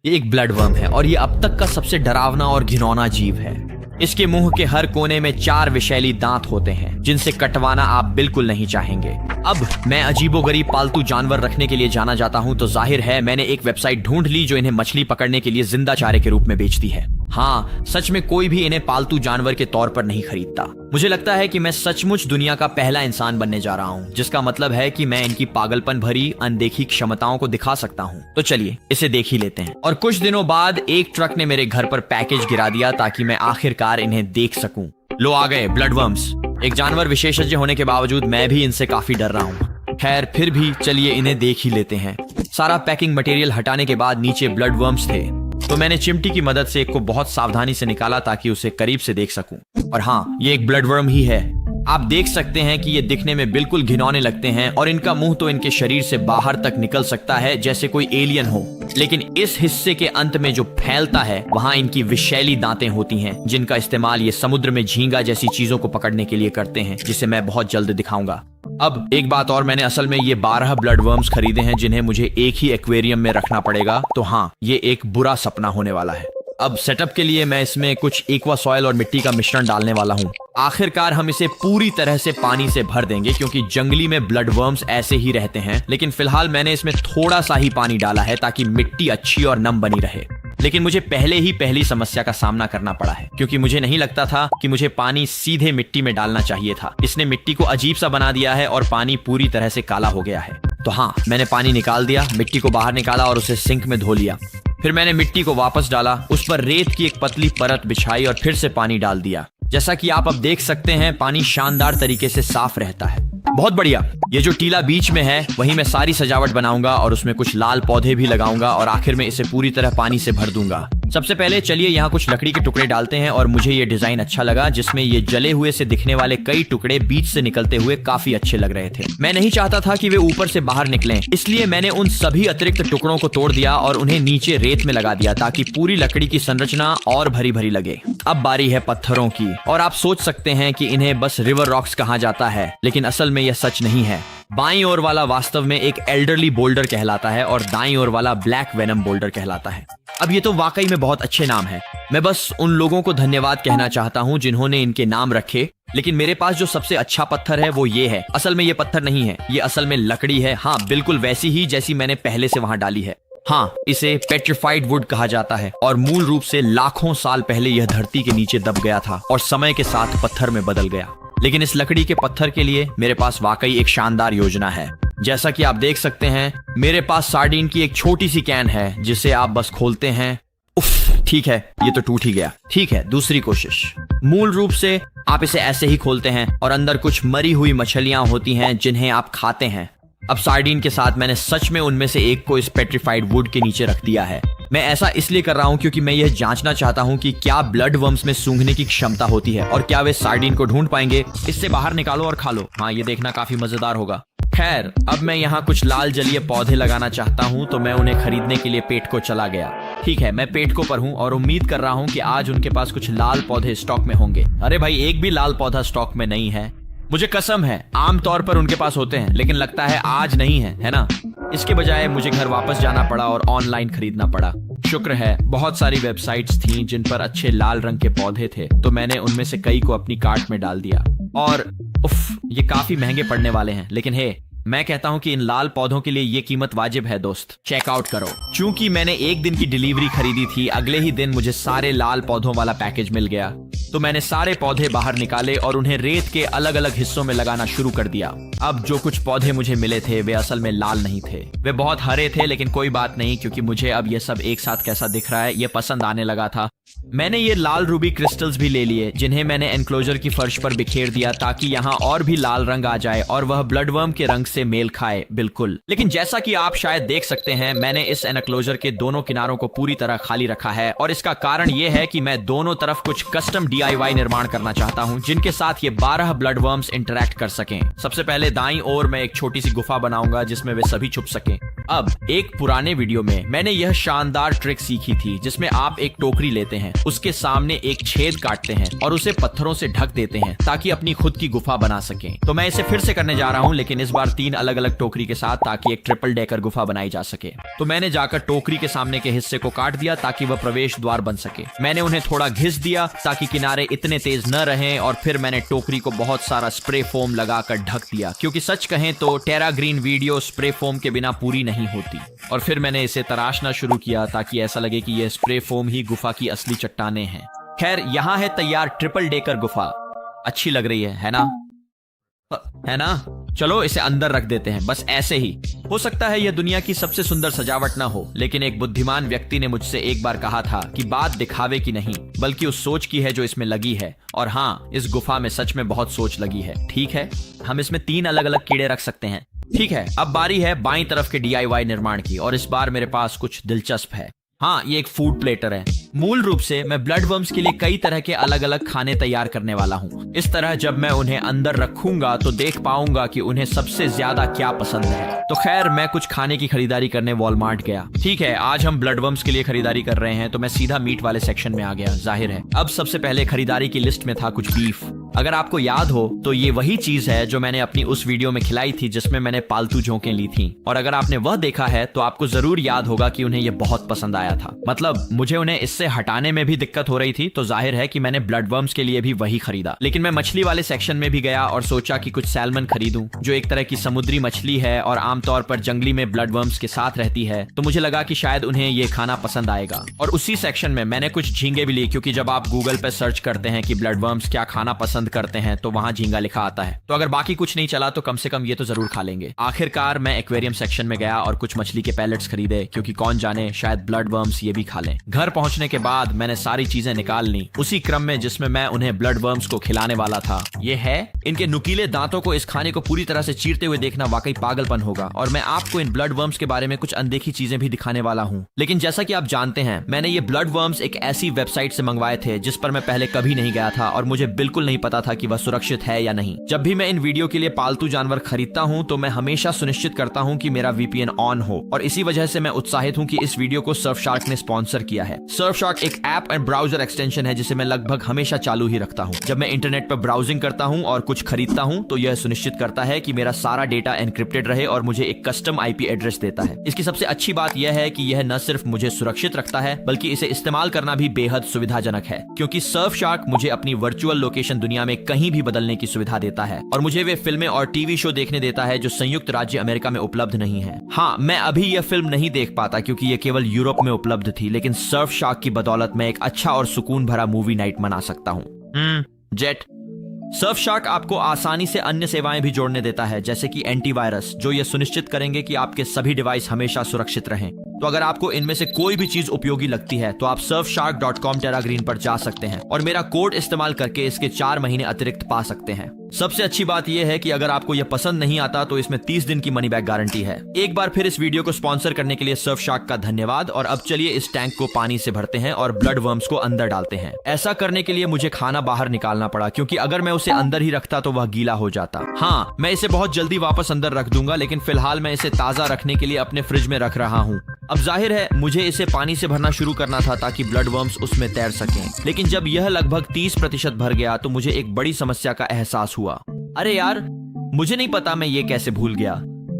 ये एक blood worm है और ये अब तक का सबसे डरावना और घिनौना जीव है। इसके मुंह के हर कोने में 4 विषैली दांत होते हैं जिनसे कटवाना आप बिल्कुल नहीं चाहेंगे। अब मैं अजीबोगरीब पालतू जानवर रखने के लिए जाना जाता हूं तो जाहिर है मैंने एक वेबसाइट ढूंढ ली जो इन्हें मछली पकड़ने के लिए जिंदा चारे के रूप में बेचती है। हाँ, सच में कोई भी इन्हें पालतू जानवर के तौर पर नहीं खरीदता। मुझे लगता है कि मैं सचमुच दुनिया का पहला इंसान बनने जा रहा हूँ, जिसका मतलब है कि मैं इनकी पागलपन भरी अनदेखी क्षमताओं को दिखा सकता हूँ। तो चलिए इसे देख ही लेते हैं। और कुछ दिनों बाद एक ट्रक ने मेरे घर पर पैकेज गिरा दिया ताकि मैं आखिरकार इन्हें देख सकूं। लो आ गए ब्लड वर्म्स। एक जानवर विशेषज्ञ होने के बावजूद मैं भी इनसे काफी डर रहा हूँ। खैर फिर भी चलिए इन्हें देख ही लेते हैं। सारा पैकिंग मटेरियल हटाने के बाद नीचे ब्लड वर्म्स थे, तो मैंने चिमटी की मदद से एक को बहुत सावधानी से निकाला ताकि उसे करीब से देख सकूं। और हाँ, ये एक ब्लड वर्म ही है। आप देख सकते हैं कि ये दिखने में बिल्कुल घिनौने लगते हैं और इनका मुंह तो इनके शरीर से बाहर तक निकल सकता है जैसे कोई एलियन हो, लेकिन इस हिस्से के अंत में जो फैलता है वहां इनकी विषैली दांतें होती हैं जिनका इस्तेमाल ये समुद्र में झींगा जैसी चीजों को पकड़ने के लिए करते हैं, जिसे मैं बहुत जल्द दिखाऊंगा। अब एक बात और, मैंने असल में ये 12 ब्लड वर्म्स खरीदे हैं जिन्हें मुझे एक ही एक्वेरियम में रखना पड़ेगा। तो हाँ, ये एक बुरा सपना होने वाला है। अब सेटअप के लिए मैं इसमें कुछ एक्वा सॉइल और मिट्टी का मिश्रण डालने वाला हूँ। आखिरकार हम इसे पूरी तरह से पानी से भर देंगे क्योंकि जंगली में ब्लड वर्म्स ऐसे ही रहते हैं, लेकिन फिलहाल मैंने इसमें थोड़ा सा ही पानी डाला है ताकि मिट्टी अच्छी और नम बनी रहे। लेकिन मुझे पहले ही पहली समस्या का सामना करना पड़ा है क्योंकि मुझे नहीं लगता था कि मुझे पानी सीधे मिट्टी में डालना चाहिए था। इसने मिट्टी को अजीब सा बना दिया है और पानी पूरी तरह से काला हो गया है। तो हाँ, मैंने पानी निकाल दिया, मिट्टी को बाहर निकाला और उसे सिंक में धो लिया। फिर मैंने मिट्टी को वापस डाला, उस पर रेत की एक पतली परत बिछाई और फिर से पानी डाल दिया। जैसा कि आप अब देख सकते हैं, पानी शानदार तरीके से साफ रहता है। बहुत बढ़िया। ये जो टीला बीच में है वहीं मैं सारी सजावट बनाऊंगा और उसमें कुछ लाल पौधे भी लगाऊंगा और आखिर में इसे पूरी तरह पानी से भर दूंगा। सबसे पहले चलिए यहाँ कुछ लकड़ी के टुकड़े डालते हैं और मुझे ये डिजाइन अच्छा लगा जिसमें ये जले हुए से दिखने वाले कई टुकड़े बीच से निकलते हुए काफी अच्छे लग रहे थे। मैं नहीं चाहता था कि वे ऊपर से बाहर निकलें, इसलिए मैंने उन सभी अतिरिक्त टुकड़ों को तोड़ दिया और उन्हें नीचे रेत में लगा दिया ताकि पूरी लकड़ी की संरचना और भरी भरी लगे। अब बारी है पत्थरों की, और आप सोच सकते हैं कि इन्हें बस रिवर रॉक्स कहा जाता है, लेकिन असल में यह सच नहीं है। बाईं ओर वाला वास्तव में एक एल्डरली बोल्डर कहलाता है और दाईं ओर वाला ब्लैक वेनम बोल्डर कहलाता है। अब ये तो वाकई में बहुत अच्छे नाम हैं। मैं बस उन लोगों को धन्यवाद कहना चाहता हूँ जिन्होंने इनके नाम रखे, लेकिन मेरे पास जो सबसे अच्छा पत्थर है वो ये है। असल में ये पत्थर नहीं है, ये असल में लकड़ी है। हाँ, बिल्कुल वैसी ही जैसी मैंने पहले से वहां डाली है। हाँ, इसे पेट्रिफाइड वुड कहा जाता है और मूल रूप से लाखों साल पहले यह धरती के नीचे दब गया था और समय के साथ पत्थर में बदल गया। लेकिन इस लकड़ी के पत्थर के लिए मेरे पास वाकई एक शानदार योजना है। जैसा कि आप देख सकते हैं, मेरे पास सार्डिन की एक छोटी सी कैन है जिसे आप बस खोलते हैं। उफ, ठीक है, ये तो टूट ही गया। ठीक है, दूसरी कोशिश। मूल रूप से आप इसे ऐसे ही खोलते हैं और अंदर कुछ मरी हुई मछलियां होती हैं जिन्हें आप खाते हैं। अब सार्डिन के साथ मैंने सच में उनमें से एक को इस पेट्रिफाइड वुड के नीचे रख दिया है। मैं ऐसा इसलिए कर रहा हूं क्योंकि मैं यह जांचना चाहता हूं कि क्या ब्लड वर्म्स में सूंघने की क्षमता होती है और क्या वे सार्डिन को ढूंढ पाएंगे। इससे बाहर निकालो और खा लो। हाँ, ये देखना काफी मजेदार होगा। खैर, अब मैं यहाँ कुछ लाल जलीय पौधे लगाना चाहता हूँ, तो मैं उन्हें खरीदने के लिए पेटको चला गया। ठीक है, मैं पेटको पर हूँ और उम्मीद कर रहा हूँ कि आज उनके पास कुछ लाल पौधे स्टॉक में होंगे। अरे भाई, एक भी लाल पौधा स्टॉक में नहीं है। मुझे कसम है, आमतौर पर उनके पास होते हैं, लेकिन लगता है आज नहीं है ना। इसके बजाय मुझे घर वापस जाना पड़ा और ऑनलाइन खरीदना पड़ा। शुक्र है बहुत सारी वेबसाइट्स थीं जिन पर अच्छे लाल रंग के पौधे थे, तो मैंने उनमें से कई को अपनी कार्ट में डाल दिया। और उफ, ये काफी महंगे पड़ने वाले हैं, लेकिन हे, मैं कहता हूं कि इन लाल पौधों के लिए ये कीमत वाजिब है दोस्त। चेकआउट करो। चूंकि मैंने एक दिन की डिलीवरी खरीदी थी, अगले ही दिन मुझे सारे लाल पौधों वाला पैकेज मिल गया। तो मैंने सारे पौधे बाहर निकाले और उन्हें रेत के अलग अलग हिस्सों में लगाना शुरू कर दिया। अब जो कुछ पौधे मुझे मिले थे वे असल में लाल नहीं थे, वे बहुत हरे थे, लेकिन कोई बात नहीं क्योंकि मुझे अब ये सब एक साथ कैसा दिख रहा है ये पसंद आने लगा था। मैंने ये लाल रूबी क्रिस्टल्स भी ले लिए जिन्हें मैंने एनक्लोजर की फर्श पर बिखेर दिया ताकि यहाँ और भी लाल रंग आ जाए और वह ब्लड वर्म के रंग से मेल खाए। बिल्कुल। लेकिन जैसा कि आप शायद देख सकते हैं, मैंने इस एनक्लोजर के दोनों किनारों को पूरी तरह खाली रखा है और इसका कारण ये है कि मैं दोनों तरफ कुछ कस्टम DIY निर्माण करना चाहता हूँ जिनके साथ ये 12 ब्लड वर्म्स इंटरैक्ट कर सकें। सबसे पहले दाईं ओर मैं एक छोटी सी गुफा बनाऊंगा जिसमें वे सभी छुप सकें। अब एक पुराने वीडियो में मैंने यह शानदार ट्रिक सीखी थी जिसमें आप एक टोकरी लेते हैं, उसके सामने एक छेद काटते हैं और उसे पत्थरों से ढक देते हैं ताकि अपनी खुद की गुफा बना सकें। तो मैं इसे फिर से करने जा रहा हूं, लेकिन इस बार 3 अलग अलग टोकरी के साथ, ताकि एक ट्रिपल डेकर गुफा बनाई जा सके। तो मैंने जाकर टोकरी के सामने के हिस्से को काट दिया ताकि वह प्रवेश द्वार बन सके। मैंने उन्हें थोड़ा घिस दिया ताकि किनारे इतने तेज न रहें, और फिर मैंने टोकरी को बहुत सारा स्प्रे फोम लगाकर ढक दिया, क्योंकि सच कहें तो टेरा ग्रीन वीडियो स्प्रे फोम के बिना पूरी नहीं होती। और फिर मैंने इसे तराशना शुरू किया ताकि ऐसा लगे कि यह स्प्रे फोम ही गुफा की असली चट्टानें हैं। खैर, यहाँ है तैयार ट्रिपल डेकर गुफा। अच्छी लग रही है ना? है ना? चलो इसे अंदर रख देते हैं, बस ऐसे ही। हो सकता है यह दुनिया की सबसे सुंदर सजावट ना हो, लेकिन एक बुद्धिमान व्यक्ति ने मुझसे एक बार कहा था कि बात दिखावे की नहीं बल्कि उस सोच की है जो इसमें लगी है। और हाँ, इस गुफा में सच में बहुत सोच लगी है। ठीक है, हम इसमें 3 अलग अलग कीड़े रख सकते हैं। ठीक है, अब बारी है बाईं तरफ के DIY निर्माण की, और इस बार मेरे पास कुछ दिलचस्प है। हाँ, ये एक फूड प्लेटर है। मूल रूप से मैं ब्लड वर्म्स के लिए कई तरह के अलग अलग खाने तैयार करने वाला हूँ। इस तरह जब मैं उन्हें अंदर रखूंगा तो देख पाऊंगा कि उन्हें सबसे ज्यादा क्या पसंद है। तो खैर, मैं कुछ खाने की खरीदारी करने वॉलमार्ट गया। ठीक है, आज हम ब्लड वर्म्स के लिए खरीदारी कर रहे हैं, तो मैं सीधा मीट वाले सेक्शन में आ गया। जाहिर है, अब सबसे पहले खरीदारी की लिस्ट में था कुछ बीफ। अगर आपको याद हो तो ये वही चीज है जो मैंने अपनी उस वीडियो में खिलाई थी जिसमें मैंने पालतू झोंकें ली थी। और अगर आपने वह देखा है तो आपको जरूर याद होगा कि उन्हें यह बहुत पसंद आया था। मतलब मुझे उन्हें इससे हटाने में भी दिक्कत हो रही थी, तो जाहिर है कि मैंने ब्लड वर्म्स के लिए भी वही खरीदा। लेकिन मैं मछली वाले सेक्शन में भी गया और सोचा कि कुछ सैल्मन खरीदूं, जो एक तरह की समुद्री मछली है और आमतौर पर जंगली में ब्लड वर्म्स के साथ रहती है। तो मुझे लगा कि शायद उन्हें ये खाना पसंद आएगा। और उसी सेक्शन में मैंने कुछ झींगे भी ली, क्योंकि जब आप गूगल पे सर्च करते हैं कि ब्लड वर्म्स क्या खाना पसंद करते हैं तो वहां झींगा लिखा आता है। तो अगर बाकी कुछ नहीं चला तो कम से कम ये तो जरूर खा लेंगे। आखिरकार मैं एक्वेरियम सेक्शन में गया और कुछ मछली के पैलेट्स खरीदे, क्योंकि कौन जाने शायद ब्लड वर्म्स ये भी खा लें। घर पहुंचने के बाद मैंने सारी चीजें निकाल ली, उसी क्रम में जिसमें मैं उन्हें ब्लड वर्म्स को खिलाने वाला था। ये है, इनके नुकीले दांतों को इस खाने को पूरी तरह से चीरते हुए देखना वाकई पागलपन होगा, और मैं आपको इन ब्लड वर्म्स के बारे में कुछ अनदेखी चीजें भी दिखाने वाला हूँ। लेकिन जैसा कि आप जानते हैं, मैंने ये ब्लड वर्म्स एक ऐसी वेबसाइट से मंगवाए थे जिस पर मैं पहले कभी नहीं गया था, और मुझे बिल्कुल नहीं पता था कि वह सुरक्षित है या नहीं। जब भी मैं इन वीडियो के लिए पालतू जानवर खरीदता हूँ तो मैं हमेशा सुनिश्चित करता हूँ कि मेरा VPN ऑन हो, और इसी वजह से मैं उत्साहित हूँ कि इस वीडियो को सर्फशार्क ने स्पॉन्सर किया है। सर्फशार्क एक ऐप एंड ब्राउजर एक्सटेंशन है जिसे मैं लगभग हमेशा चालू ही रखता हूँ। जब मैं इंटरनेट पर ब्राउजिंग करता हूँ और कुछ खरीदता हूँ तो यह सुनिश्चित करता है कि मेरा सारा डेटा एनक्रिप्टेड रहे और मुझे एक कस्टम IP एड्रेस देता है। इसकी सबसे अच्छी बात यह है कि यह न सिर्फ मुझे सुरक्षित रखता है बल्कि इसे इस्तेमाल करना भी बेहद सुविधाजनक है, क्योंकि सर्फशार्क मुझे अपनी वर्चुअल लोकेशन दुनिया में कहीं भी बदलने की सुविधा देता है, और मुझे वे फिल्में और टीवी शो देखने देता है जो संयुक्त राज्य अमेरिका में उपलब्ध नहीं है। हाँ, मैं अभी यह फिल्म नहीं देख पाता क्योंकि यह केवल यूरोप में उपलब्ध थी, लेकिन सर्फशार्क की बदौलत मैं एक अच्छा और सुकून भरा मूवी नाइट मना सकता हूँ। जेट सर्फशार्क आपको आसानी से अन्य सेवाएं भी जोड़ने देता है, जैसे कि एंटीवायरस, जो यह सुनिश्चित करेंगे कि आपके सभी डिवाइस हमेशा सुरक्षित रहें। तो अगर आपको इनमें से कोई भी चीज उपयोगी लगती है तो आप surfshark.com टेराग्रीन पर जा सकते हैं और मेरा कोड इस्तेमाल करके इसके 4 महीने अतिरिक्त पा सकते हैं। सबसे अच्छी बात यह है कि अगर आपको यह पसंद नहीं आता तो इसमें 30 दिन की मनी बैक गारंटी है। एक बार फिर इस वीडियो को स्पॉन्सर करने के लिए सर्फशार्क का धन्यवाद। और अब चलिए इस टैंक को पानी से भरते हैं और ब्लड वर्म्स को अंदर डालते हैं। ऐसा करने के लिए मुझे खाना बाहर निकालना पड़ा, क्योंकि अगर मैं उसे अंदर ही रखता तो वह गीला हो जाता। हाँ, मैं इसे बहुत जल्दी वापस अंदर रख दूंगा, लेकिन फिलहाल मैं इसे ताजा रखने के लिए अपने फ्रिज में रख रहा हूँ। अब जाहिर है मुझे इसे पानी से भरना शुरू करना था ताकि ब्लड वर्म्स उसमें तैर सकें, लेकिन जब यह लगभग 30% भर गया तो मुझे एक बड़ी समस्या का एहसास हुआ। अरे यार, मुझे नहीं पता मैं ये कैसे भूल गया,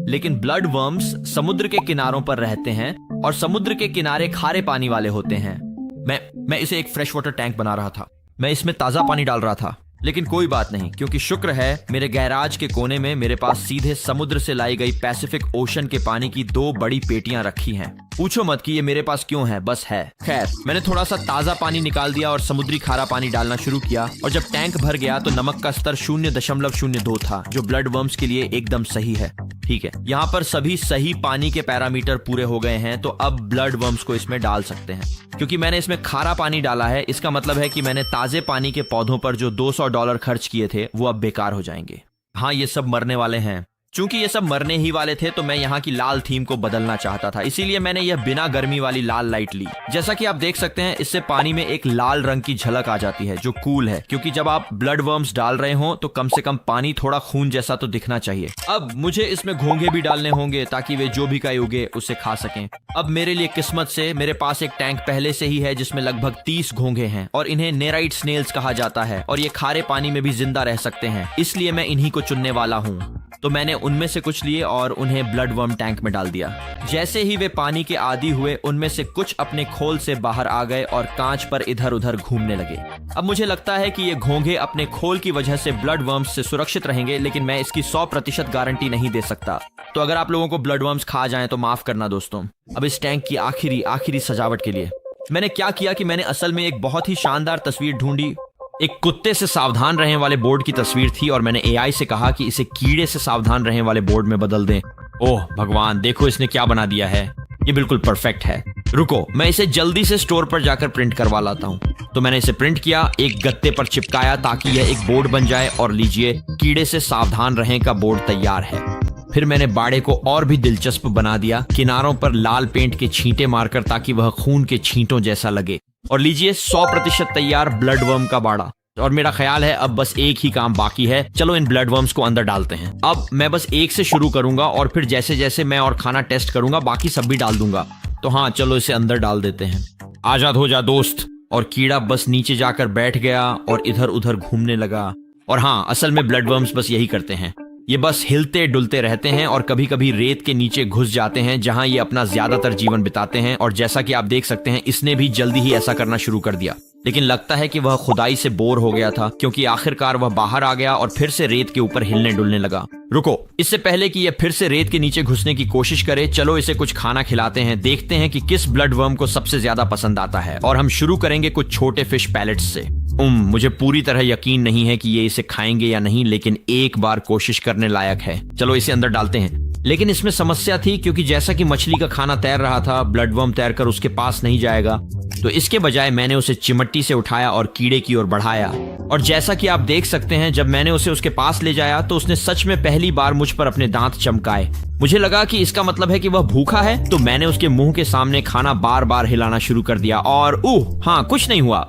लेकिन ब्लड वर्म्स समुद्र के किनारों पर रहते हैं और समुद्र के किनारे खारे पानी वाले होते हैं। मैं इसे एक फ्रेश वाटर टैंक बना रहा था। मैं इसमें ताजा पानी डाल रहा था, लेकिन कोई बात नहीं, क्योंकि शुक्र है मेरे गैराज के कोने में मेरे पास सीधे समुद्र से लाई गई पैसिफिक ओशन के पानी की 2 बड़ी पेटियां रखी हैं। पूछो मत कि ये मेरे पास क्यों है, बस है। खैर, मैंने थोड़ा सा ताजा पानी निकाल दिया और समुद्री खारा पानी डालना शुरू किया, और जब टैंक भर गया तो नमक का स्तर 0.02 था, जो ब्लड वर्म्स के लिए एकदम सही है। ठीक है, यहाँ पर सभी सही पानी के पैरामीटर पूरे हो गए हैं, तो अब ब्लड वर्म्स को इसमें डाल सकते हैं। क्योंकि मैंने इसमें खारा पानी डाला है, इसका मतलब है कि मैंने ताजे पानी के पौधों पर जो $200 खर्च किए थे वो अब बेकार हो जाएंगे। हाँ, ये सब मरने वाले हैं, चूंकि ये सब मरने ही वाले थे तो मैं यहाँ की लाल थीम को बदलना चाहता था, इसीलिए मैंने यह बिना गर्मी वाली लाल लाइट ली। जैसा कि आप देख सकते हैं इससे पानी में एक लाल रंग की झलक आ जाती है जो कूल है, क्योंकि जब आप ब्लड वर्म्स डाल रहे हो तो कम से कम पानी थोड़ा खून जैसा तो दिखना चाहिए। अब मुझे इसमें घोंघे भी डालने होंगे ताकि वे जो भी का उगे उसे खा सकें। अब मेरे लिए किस्मत से मेरे पास एक टैंक पहले से ही है जिसमें लगभग 30 घोंघे हैं और इन्हें नेराइट स्नेल्स कहा जाता है और ये खारे पानी में भी जिंदा रह सकते हैं, इसलिए मैं इन्हीं को चुनने वाला हूँ। तो मैंने उनमें से कुछ लिए और उन्हें ब्लड वर्म टैंक में डाल दिया। जैसे ही वे पानी के आदी हुए उनमें से कुछ अपने खोल से बाहर आ गए और कांच पर इधर उधर घूमने लगे। अब मुझे लगता है कि ये घोंघे अपने खोल की वजह से ब्लड वर्म्स से सुरक्षित रहेंगे, लेकिन मैं इसकी 100% गारंटी नहीं दे सकता। तो अगर आप लोगों को ब्लड वर्म्स खा जाएं तो माफ करना दोस्तों। अब इस टैंक की आखिरी सजावट के लिए मैंने क्या किया कि मैंने असल में एक बहुत ही शानदार तस्वीर ढूंढी। एक कुत्ते से सावधान रहने वाले बोर्ड की तस्वीर थी और मैंने एआई से कहा कि इसे कीड़े से सावधान रहने वाले बोर्ड में बदल दें। ओह भगवान, देखो इसने क्या बना दिया है, ये बिल्कुल परफेक्ट है। रुको, मैं इसे जल्दी से स्टोर पर जाकर प्रिंट करवा लाता हूँ। तो मैंने इसे प्रिंट किया, एक गत्ते पर चिपकाया ताकि यह एक बोर्ड बन जाए और लीजिए, कीड़े से सावधान रहें का बोर्ड तैयार है। फिर मैंने बाड़े को और भी दिलचस्प बना दिया, किनारों पर लाल पेंट के छींटे मारकर ताकि वह खून के छींटों जैसा लगे। और लीजिए 100% तैयार ब्लड वर्म का बाड़ा। और मेरा ख्याल है अब बस एक ही काम बाकी है, चलो इन ब्लड वर्म्स को अंदर डालते हैं। अब मैं बस एक से शुरू करूंगा और फिर जैसे जैसे मैं और खाना टेस्ट करूंगा बाकी सब भी डाल दूंगा। तो हाँ, चलो इसे अंदर डाल देते हैं। आजाद हो जा दोस्त। और कीड़ा बस नीचे जाकर बैठ गया और इधर उधर घूमने लगा। और हाँ, असल में ब्लड वर्म्स बस यही करते हैं, ये बस हिलते डुलते रहते हैं और कभी कभी रेत के नीचे घुस जाते हैं जहां ये अपना ज्यादातर जीवन बिताते हैं। और जैसा कि आप देख सकते हैं इसने भी जल्दी ही ऐसा करना शुरू कर दिया, लेकिन लगता है कि वह खुदाई से बोर हो गया था, क्योंकि आखिरकार वह बाहर आ गया और फिर से रेत के ऊपर हिलने डुलने लगा। रुको, इससे पहले कि यह फिर से रेत के नीचे घुसने की कोशिश करे, चलो इसे कुछ खाना खिलाते हैं, देखते हैं कि किस ब्लड वर्म को सबसे ज्यादा पसंद आता है। और हम शुरू करेंगे कुछ छोटे फिश पैलेट्स से। मुझे पूरी तरह यकीन नहीं है कि ये इसे खाएंगे या नहीं, लेकिन एक बार कोशिश करने लायक है। चलो इसे अंदर डालते हैं। लेकिन इसमें समस्या थी, क्योंकि जैसा कि मछली का खाना तैर रहा था, ब्लड वर्म तैरकर उसके पास नहीं जाएगा। तो इसके बजाय मैंने उसे चिमटी से उठाया और कीड़े की ओर बढ़ाया। और जैसा कि आप देख सकते हैं, जब मैंने उसे उसके पास ले जाया तो उसने सच में पहली बार मुझ पर अपने दांत चमकाए। मुझे लगा कि इसका मतलब है कि वह भूखा है, तो मैंने उसके मुंह के सामने खाना बार बार हिलाना शुरू कर दिया और हाँ, कुछ नहीं हुआ।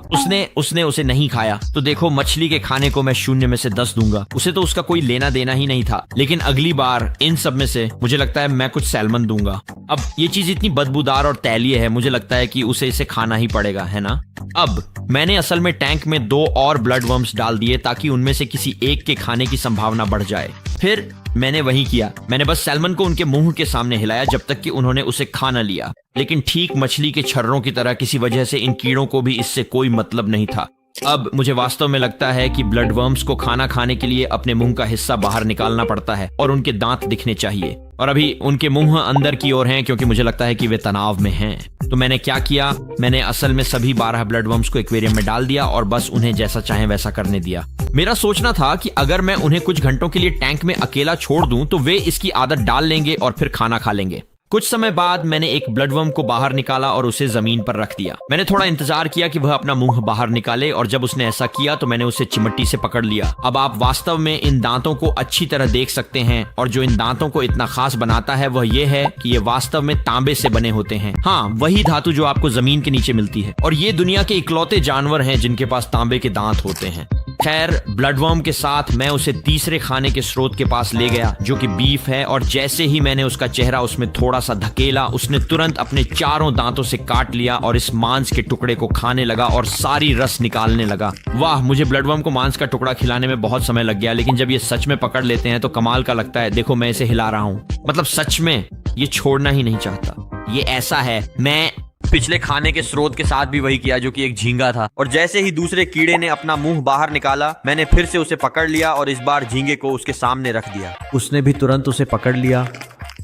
उसने उसे नहीं खाया। तो देखो, मछली के खाने को मैं 0 में से 10 दूंगा। उसे तो उसका कोई लेना देना ही नहीं था। लेकिन अगली बार इन सब में से मुझे लगता है मैं कुछ सैल्मन दूंगा। अब ये चीज इतनी बदबूदार और तैलीय है, मुझे लगता है कि उसे इसे खाना ही पड़ेगा, है ना। अब मैंने असल में टैंक में 2 और ब्लड वर्म्स डाल दिए ताकि उनमें से किसी एक के खाने की संभावना बढ़ जाए। फिर मैंने वही किया, मैंने बस सैल्मन को उनके मुंह के सामने हिलाया जब तक कि उन्होंने उसे खा न लिया। लेकिन ठीक मछली के छर्रों की तरह किसी वजह से इन कीड़ों को भी इससे कोई मतलब नहीं था। अब मुझे वास्तव में लगता है कि ब्लड वर्म्स को खाना खाने के लिए अपने मुंह का हिस्सा बाहर निकालना पड़ता है और उनके दांत दिखने चाहिए। और अभी उनके मुंह अंदर की ओर हैं, क्योंकि मुझे लगता है कि वे तनाव में हैं। तो मैंने क्या किया, मैंने असल में सभी 12 ब्लड वर्म्स को एक्वेरियम में डाल दिया और बस उन्हें जैसा चाहे वैसा करने दिया। मेरा सोचना था कि अगर मैं उन्हें कुछ घंटों के लिए टैंक में अकेला छोड़ दूं तो वे इसकी आदत डाल लेंगे और फिर खाना खा लेंगे। कुछ समय बाद मैंने एक ब्लड वर्म को बाहर निकाला और उसे जमीन पर रख दिया। मैंने थोड़ा इंतजार किया कि वह अपना मुंह बाहर निकाले और जब उसने ऐसा किया तो मैंने उसे चिमटी से पकड़ लिया। अब आप वास्तव में इन दांतों को अच्छी तरह देख सकते हैं और जो इन दांतों को इतना खास बनाता है वह ये है कि ये वास्तव में तांबे से बने होते हैं। हाँ, वही धातु जो आपको जमीन के नीचे मिलती है। और ये दुनिया के इकलौते जानवर हैं जिनके पास तांबे के दांत होते हैं। खैर, ब्लड वर्म के साथ मैं उसे तीसरे खाने के स्रोत के पास ले गया जो कि बीफ है। और जैसे ही मैंने उसका चेहरा उसमें थोड़ा सा धकेला, उसने तुरंत अपने चारों दांतों से काट लिया और इस मांस के टुकड़े को खाने लगा और सारी रस निकालने लगा। वाह, मुझे ब्लड वर्म को मांस का टुकड़ा खिलाने में बहुत समय लग गया, लेकिन जब ये सच में पकड़ लेते हैं तो कमाल का लगता है। देखो, मैं इसे हिला रहा हूँ, मतलब सच में ये छोड़ना ही नहीं चाहता। ये ऐसा है, मैं पिछले खाने के स्रोत के साथ भी वही किया जो कि एक झींगा था। और जैसे ही दूसरे कीड़े ने अपना मुंह बाहर निकाला, मैंने फिर से उसे पकड़ लिया और इस बार झींगे को उसके सामने रख दिया। उसने भी तुरंत उसे पकड़ लिया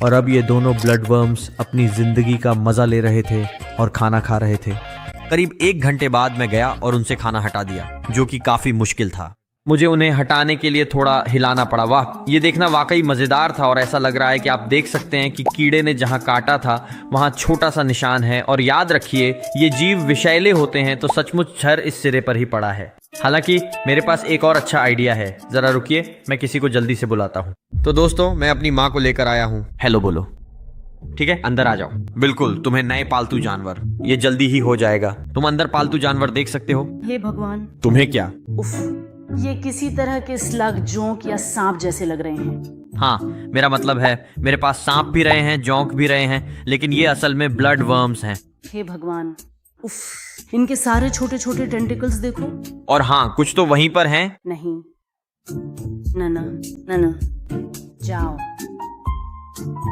और अब ये दोनों ब्लड वर्म्स अपनी जिंदगी का मजा ले रहे थे और खाना खा रहे थे। करीब 1 घंटे बाद मैं गया और उनसे खाना हटा दिया, जो कि काफी मुश्किल था। मुझे उन्हें हटाने के लिए थोड़ा हिलाना पड़ा। वाह, ये देखना वाकई मजेदार था और ऐसा लग रहा है कि आप देख सकते हैं कि कीड़े ने जहां काटा था वहां छोटा सा निशान है। और याद रखिए, ये जीव विषैले होते हैं, तो सचमुच छर इस सिरे पर ही पड़ा है। हालांकि मेरे पास एक और अच्छा आइडिया है, जरा रुकिए, मैं किसी को जल्दी से बुलाता हूँ। तो दोस्तों, मैं अपनी माँ को लेकर आया हूँ। हेलो बोलो। ठीक है, अंदर आ जाओ। बिल्कुल, तुम्हें नए पालतू जानवर, ये जल्दी ही हो जाएगा। तुम अंदर पालतू जानवर देख सकते हो। हे भगवान, तुम्हें क्या? उफ, ये किसी तरह के स्लग, जोंक या सांप जैसे लग रहे हैं। हाँ, मेरा मतलब है मेरे पास सांप भी रहे हैं, जोंक भी रहे हैं, लेकिन ये असल में ब्लड वर्म्स हैं। हे भगवान, उफ, इनके सारे छोटे छोटे टेंटिकल्स देखो। और हाँ, कुछ तो वहीं पर हैं। नहीं, नना नना, जाओ।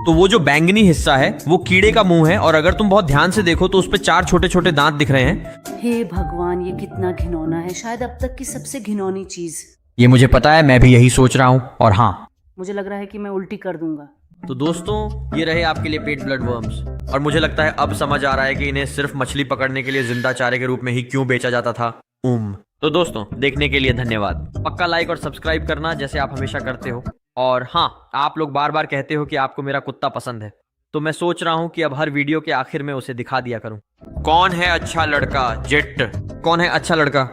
तो वो जो बैंगनी हिस्सा है वो कीड़े का मुंह है, और अगर तुम बहुत ध्यान से देखो तो उस पे 4 छोटे छोटे दांत दिख रहे हैं। हे भगवान, ये कितना घिनौना है, शायद अब तक की सबसे घिनौनी चीज। ये मुझे पता है, मैं भी यही सोच रहा हूँ। और हाँ, मुझे लग रहा है कि मैं उल्टी कर दूंगा। तो दोस्तों, ये रहे आपके लिए पेट ब्लड वर्म्स, और मुझे लगता है अब समझ आ रहा है कि इन्हें सिर्फ मछली पकड़ने के लिए जिंदा चारे के रूप में ही क्यों बेचा जाता था। तो दोस्तों, देखने के लिए धन्यवाद। पक्का लाइक और सब्सक्राइब करना, जैसे आप हमेशा करते हो। और हाँ, आप लोग बार बार कहते हो कि आपको मेरा कुत्ता पसंद है, तो मैं सोच रहा हूँ कि अब हर वीडियो के आखिर में उसे दिखा दिया करूँ। कौन है अच्छा लड़का? जेट। कौन है अच्छा लड़का?